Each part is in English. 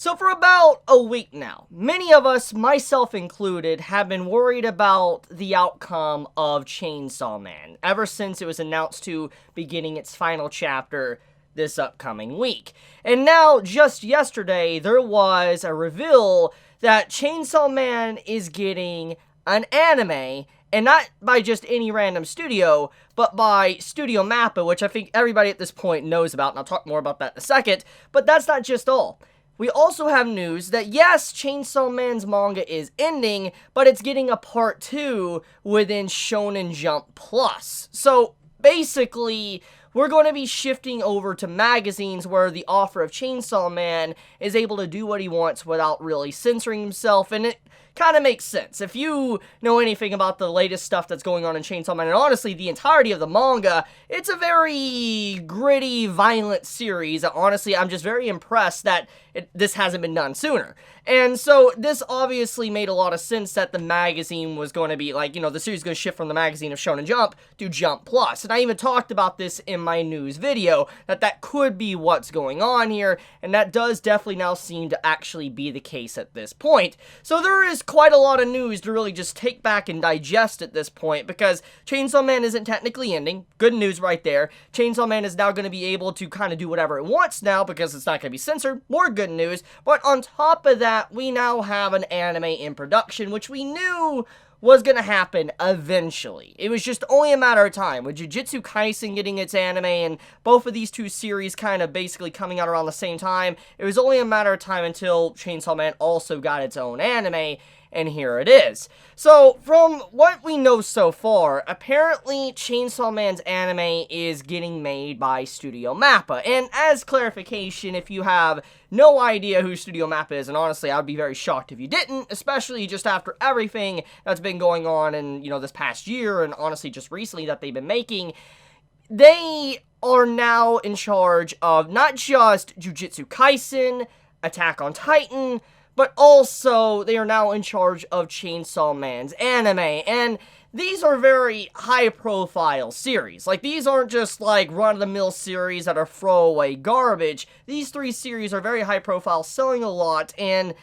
So for about a week now, many of us, myself included, have been worried about the outcome of Chainsaw Man, ever since it was announced to beginning its final chapter this upcoming week. And now, just yesterday, there was a reveal that Chainsaw Man is getting an anime, and not by just any random studio, but by Studio MAPPA, which I think everybody at this point knows about, and I'll talk more about that in a second. But that's not just all. We also have news that, yes, Chainsaw Man's manga is ending, but it's getting a part 2 within Shonen Jump Plus. So, basically, we're going to be shifting over to magazines where the author of Chainsaw Man is able to do what he wants without really censoring himself, and it kind of makes sense. If you know anything about the latest stuff that's going on in Chainsaw Man, and honestly, the entirety of the manga, it's a very gritty, violent series. Honestly, I'm just very impressed that this hasn't been done sooner. And so, this obviously made a lot of sense that the magazine was going to be, like, the series is going to shift from the magazine of Shonen Jump to Jump Plus. And I even talked about this in my news video, that could be what's going on here, and that does definitely now seem to actually be the case at this point. So there is quite a lot of news to really just take back and digest at this point, because Chainsaw Man isn't technically ending. Good news right there. Chainsaw Man is now going to be able to kind of do whatever it wants now, because it's not going to be censored. More good news. But on top of that, we now have an anime in production, which we knew was going to happen eventually. It was just only a matter of time. With Jujutsu Kaisen getting its anime and both of these two series kind of basically coming out around the same time, it was only a matter of time until Chainsaw Man also got its own anime, and here it is. So, from what we know so far, apparently Chainsaw Man's anime is getting made by Studio MAPPA. And as clarification, if you have no idea who Studio MAPPA is, and honestly, I'd be very shocked if you didn't, especially just after everything that's been going on in, this past year, and honestly just recently that they've been making, they are now in charge of not just Jujutsu Kaisen, Attack on Titan, but also they are now in charge of Chainsaw Man's anime, and these are very high-profile series. Like, these aren't just, like, run-of-the-mill series that are throwaway garbage. These three series are very high-profile, selling a lot, and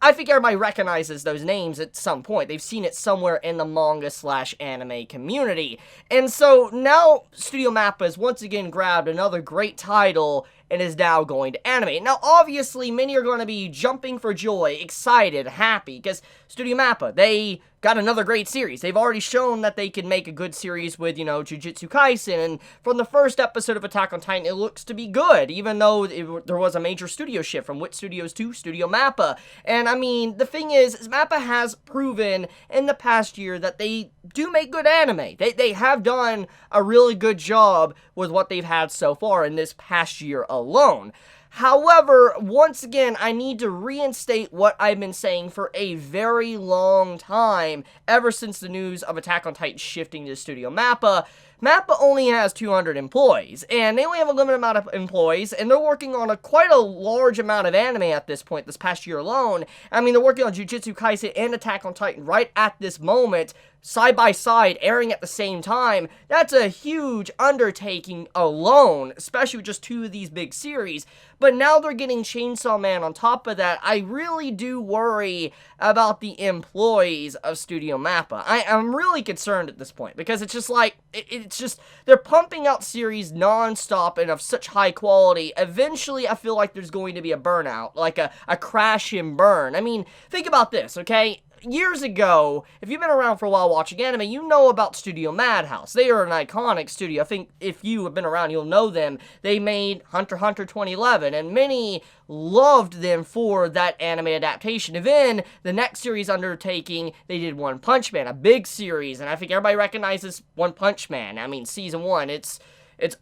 I think everybody recognizes those names at some point. They've seen it somewhere in the manga/anime community. And so, now Studio MAPPA has once again grabbed another great title and is now going to animate. Now, obviously, many are going to be jumping for joy, excited, happy, because Studio MAPPA, they got another great series. They've already shown that they can make a good series with, Jujutsu Kaisen, and from the first episode of Attack on Titan, it looks to be good, even though there was a major studio shift from Wit Studios to Studio MAPPA. And, I mean, the thing is MAPPA has proven in the past year that they do make good anime. They have done a really good job with what they've had so far in this past year alone. However, once again, I need to reinstate what I've been saying for a very long time, ever since the news of Attack on Titan shifting to Studio MAPPA. MAPPA only has 200 employees, and they only have a limited amount of employees, and they're working on quite a large amount of anime at this point, this past year alone. I mean, they're working on Jujutsu Kaisen and Attack on Titan right at this moment, side by side, airing at the same time. That's a huge undertaking alone, especially with just two of these big series. But now they're getting Chainsaw Man on top of that. I really do worry about the employees of Studio MAPPA. I'm really concerned at this point, because it's just like, it's just, they're pumping out series non-stop and of such high quality. Eventually, I feel like there's going to be a burnout, like a crash and burn. I mean, think about this, okay? Years ago, if you've been around for a while watching anime, you know about Studio Madhouse. They are an iconic studio. I think if you have been around, you'll know them. They made Hunter x Hunter 2011, and many loved them for that anime adaptation. And then, the next series undertaking, they did One Punch Man, a big series, and I think everybody recognizes One Punch Man. I mean, season 1, it's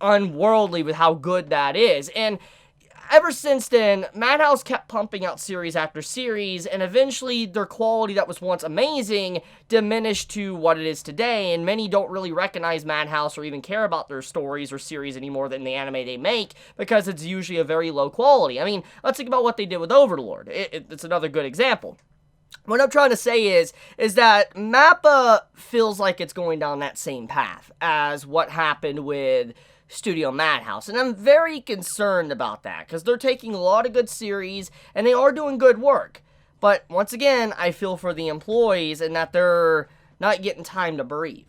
unworldly with how good that is, and ever since then, Madhouse kept pumping out series after series, and eventually their quality that was once amazing diminished to what it is today, and many don't really recognize Madhouse or even care about their stories or series anymore than the anime they make, because it's usually a very low quality. I mean, let's think about what they did with Overlord. It's another good example. What I'm trying to say is that MAPPA feels like it's going down that same path as what happened with Studio Madhouse. And I'm very concerned about that, because they're taking a lot of good series, and they are doing good work. But, once again, I feel for the employees, and that they're not getting time to breathe.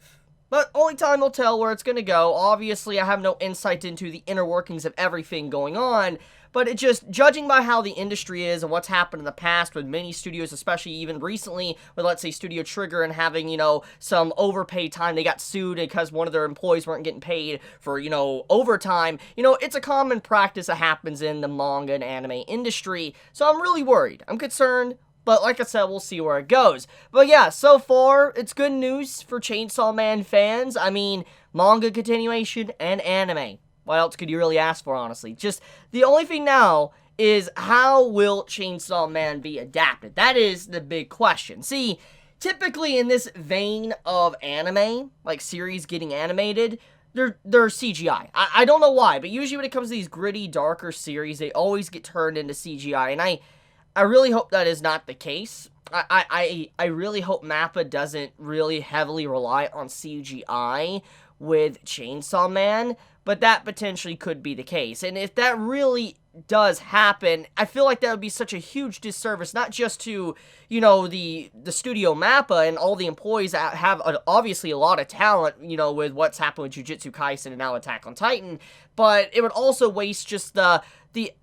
But only time will tell where it's going to go. Obviously, I have no insight into the inner workings of everything going on, but it just, judging by how the industry is and what's happened in the past with many studios, especially even recently with, let's say, Studio Trigger and having, you know, some overpaid time. They got sued because one of their employees weren't getting paid for, you know, overtime. You know, it's a common practice that happens in the manga and anime industry. So I'm really worried. I'm concerned. But like I said, we'll see where it goes. But yeah, so far, it's good news for Chainsaw Man fans. I mean, manga continuation and anime. What else could you really ask for, honestly? Just, the only thing now is, how will Chainsaw Man be adapted? That is the big question. See, typically in this vein of anime, like series getting animated, they're CGI. I don't know why, but usually when it comes to these gritty, darker series, they always get turned into CGI, and I really hope that is not the case. I really hope MAPPA doesn't really heavily rely on CGI with Chainsaw Man, but that potentially could be the case. And if that really does happen, I feel like that would be such a huge disservice, not just to, you know, the studio MAPPA and all the employees that have obviously a lot of talent, you know, with what's happened with Jujutsu Kaisen and now Attack on Titan, but it would also waste just the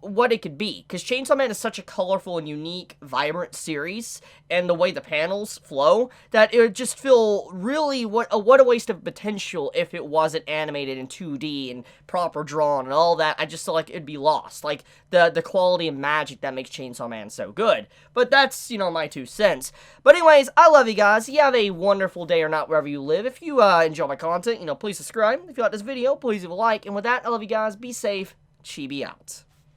what it could be, because Chainsaw Man is such a colorful and unique, vibrant series, and the way the panels flow, that it would just feel really, what a waste of potential if it wasn't animated in 2D and proper drawn and all that. I just feel like it'd be lost, like the quality and magic that makes Chainsaw Man so good. But that's, you know, my 2 cents. But anyways, I love you guys. You have a wonderful day or not wherever you live. If you enjoy my content, you know, please subscribe. If you like this video, please leave a like. And with that, I love you guys. Be safe. Chibi out.